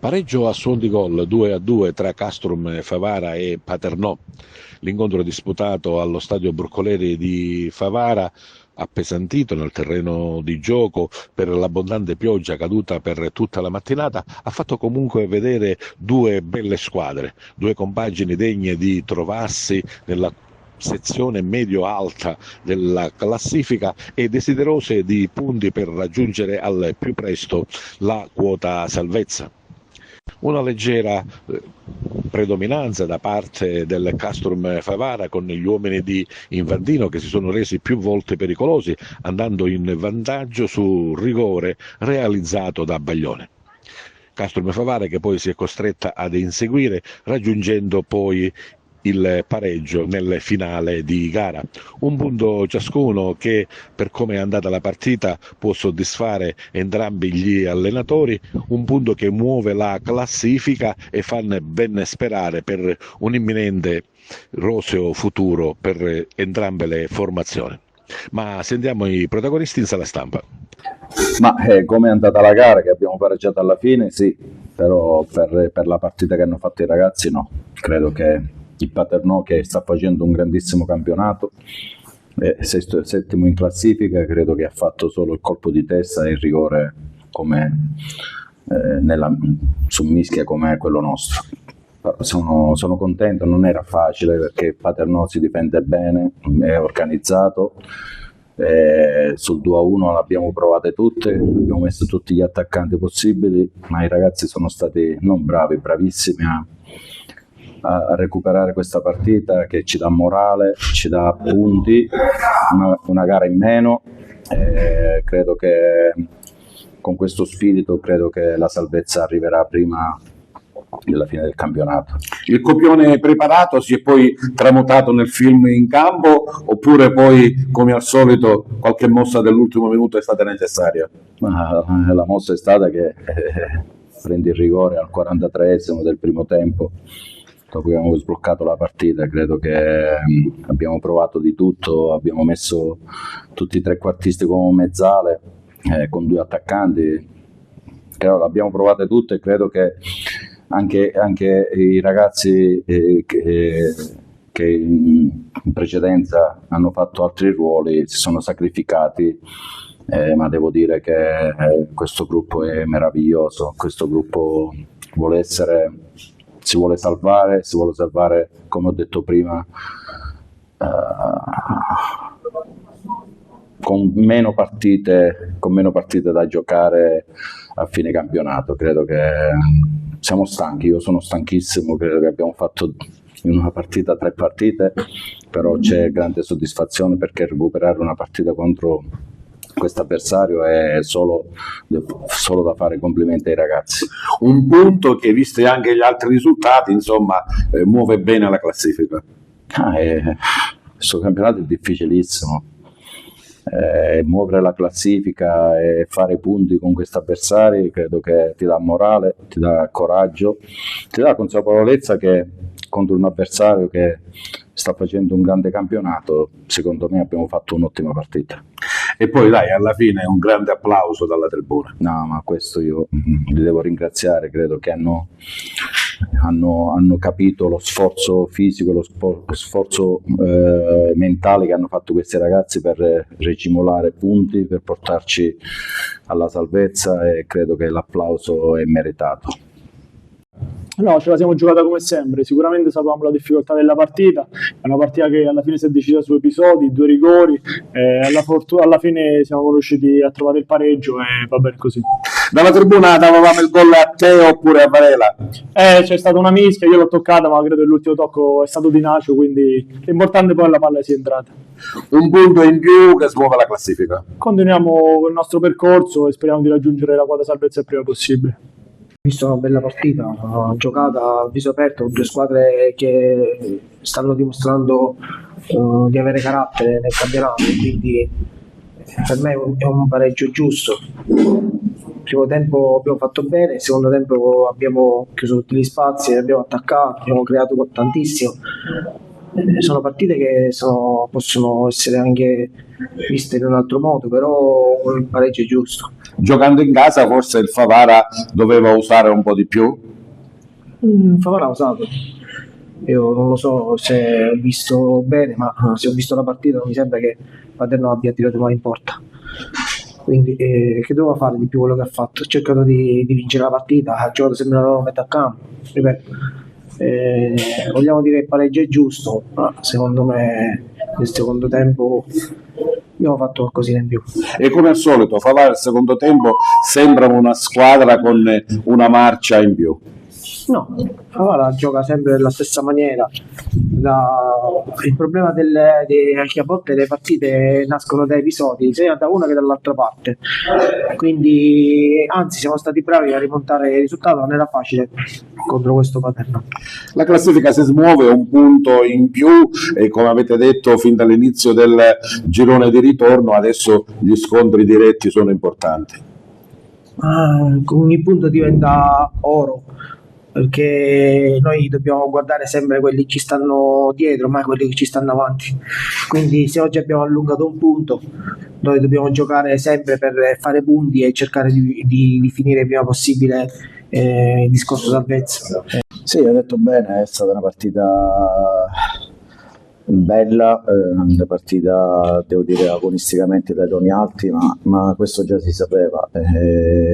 Pareggio a suon di gol 2-2 tra Castrum Favara e Paternò. L'incontro disputato allo stadio Broccoleri di Favara, appesantito nel terreno di gioco per l'abbondante pioggia caduta per tutta la mattinata, ha fatto comunque vedere due belle squadre, due compagini degne di trovarsi nella sezione medio-alta della classifica e desiderose di punti per raggiungere al più presto la quota salvezza. Una leggera predominanza da parte del Castrum Favara con gli uomini di Infantino che si sono resi più volte pericolosi andando in vantaggio su rigore realizzato da Baglione. Castrum Favara che poi si è costretta ad inseguire raggiungendo poi il pareggio nel finale di gara. Un punto ciascuno che, per come è andata la partita, può soddisfare entrambi gli allenatori, un punto che muove la classifica e fa ben sperare per un imminente roseo futuro per entrambe le formazioni. Ma sentiamo i protagonisti in sala stampa. Ma come è andata la gara, che abbiamo pareggiato alla fine, sì, però per la partita che hanno fatto i ragazzi no, credo che il Paternò, che sta facendo un grandissimo campionato, sesto e settimo in classifica, credo che ha fatto solo il colpo di testa e il rigore come su mischia come quello nostro. Sono contento, non era facile perché il Paternò si difende bene, è organizzato. Sul 2-1 l'abbiamo provate tutte, abbiamo messo tutti gli attaccanti possibili, ma i ragazzi sono stati non bravi, bravissimi a recuperare questa partita che ci dà morale, ci dà punti, una gara in meno. Credo che con questo spirito credo che la salvezza arriverà prima della fine del campionato. Il copione preparato si è poi tramutato nel film in campo, oppure poi, come al solito, qualche mossa dell'ultimo minuto è stata necessaria? Ma la mossa è stata che prendi il rigore al 43esimo del primo tempo, dopo che abbiamo sbloccato la partita. Credo che abbiamo provato di tutto, abbiamo messo tutti i trequartisti come mezzale, con due attaccanti, abbiamo provate tutte e credo che anche i ragazzi che in precedenza hanno fatto altri ruoli si sono sacrificati, ma devo dire che questo gruppo è meraviglioso, questo gruppo si vuole salvare, come ho detto prima, con meno partite da giocare a fine campionato. Credo che siamo stanchi, io sono stanchissimo, credo che abbiamo fatto in una partita 3 partite, però c'è grande soddisfazione perché recuperare una partita contro questo avversario è solo da fare complimenti ai ragazzi. Un punto che, visti anche gli altri risultati, insomma, muove bene la classifica. Questo campionato è difficilissimo. Muovere la classifica e fare punti con questi avversari credo che ti dà morale, ti dà coraggio, ti dà consapevolezza che contro un avversario che sta facendo un grande campionato, secondo me abbiamo fatto un'ottima partita. E poi dai, alla fine un grande applauso dalla tribuna. No, ma questo io li devo ringraziare, credo che hanno capito lo sforzo fisico, lo sforzo mentale che hanno fatto questi ragazzi per ricimolare punti, per portarci alla salvezza, e credo che l'applauso è meritato. No, ce la siamo giocata come sempre, sicuramente sapevamo la difficoltà della partita, è una partita che alla fine si è decisa su episodi, 2 rigori, alla fine siamo riusciti a trovare il pareggio e va bene così. Dalla tribuna davamo il gol a te oppure a Varela? C'è stata una mischia, io l'ho toccata ma credo che l'ultimo tocco è stato di Nacio, quindi l'importante poi è la palla sia entrata. Un punto in più che smuove la classifica. Continuiamo il nostro percorso e speriamo di raggiungere la quota salvezza il prima possibile. Visto una bella partita, giocata a viso aperto, con 2 squadre che stanno dimostrando di avere carattere nel campionato, quindi per me è un pareggio giusto. Il primo tempo abbiamo fatto bene, il secondo tempo abbiamo chiuso tutti gli spazi, abbiamo attaccato, abbiamo creato tantissimo. Sono partite che possono essere anche viste in un altro modo, però il pareggio è giusto. Giocando in casa forse il Favara doveva usare un po' di più? Favara ha usato. Io non lo so se ho visto bene, ma se ho visto la partita non mi sembra che Paternò abbia tirato mai in porta. Quindi che doveva fare di più quello che ha fatto? Ha cercato di vincere la partita, ha giocato sempre la loro metà campo. Ripeto, vogliamo dire che il pareggio è giusto, ma secondo me nel secondo tempo abbiamo fatto qualcosina in più. E come al solito Favara al secondo tempo sembra una squadra con una marcia in più. No, Favara gioca sempre nella stessa maniera. Il problema è che a volte le partite nascono da episodi, sia da una che dall'altra parte. Quindi, anzi, siamo stati bravi a rimontare il risultato, non era facile contro questo Paternò. La classifica si smuove un punto in più e come avete detto fin dall'inizio del girone di ritorno, adesso gli scontri diretti sono importanti. Ogni punto diventa oro, perché noi dobbiamo guardare sempre quelli che ci stanno dietro, mai quelli che ci stanno avanti. Quindi se oggi abbiamo allungato un punto, noi dobbiamo giocare sempre per fare punti e cercare di finire il prima possibile il discorso salvezza. Sì, hai detto bene, è stata una partita bella, una partita devo dire agonisticamente dai toni alti, ma questo già si sapeva.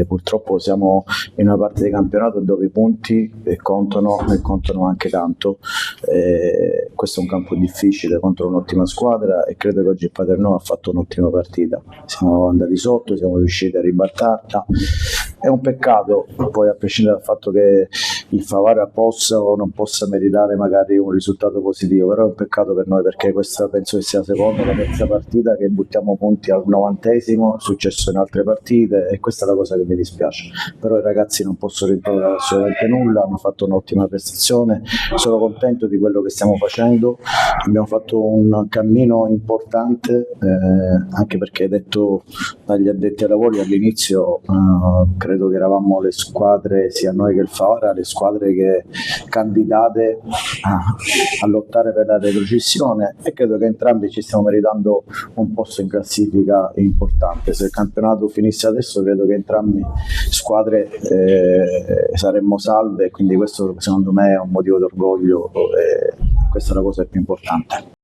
Purtroppo siamo in una parte di campionato dove i punti contano e contano anche tanto. Questo è un campo difficile contro un'ottima squadra e credo che oggi il Paternò ha fatto un'ottima partita. Siamo andati sotto, siamo riusciti a ribaltarla. È un peccato, poi a prescindere dal fatto che il Favara possa o non possa meritare magari un risultato positivo, però è un peccato per noi perché questa penso che sia la seconda o la terza partita che buttiamo punti al 90°, è successo in altre partite e questa è la cosa che mi dispiace. Però i ragazzi non posso rimproverare assolutamente nulla, hanno fatto un'ottima prestazione, sono contento di quello che stiamo facendo, abbiamo fatto un cammino importante anche perché detto dagli addetti ai lavori all'inizio credo che eravamo le squadre, sia noi che il Favara, le squadre che candidate a lottare per la retrocessione e credo che entrambi ci stiamo meritando un posto in classifica importante. Se il campionato finisse adesso credo che entrambi squadre saremmo salve, quindi questo secondo me è un motivo d'orgoglio e questa è la cosa più importante.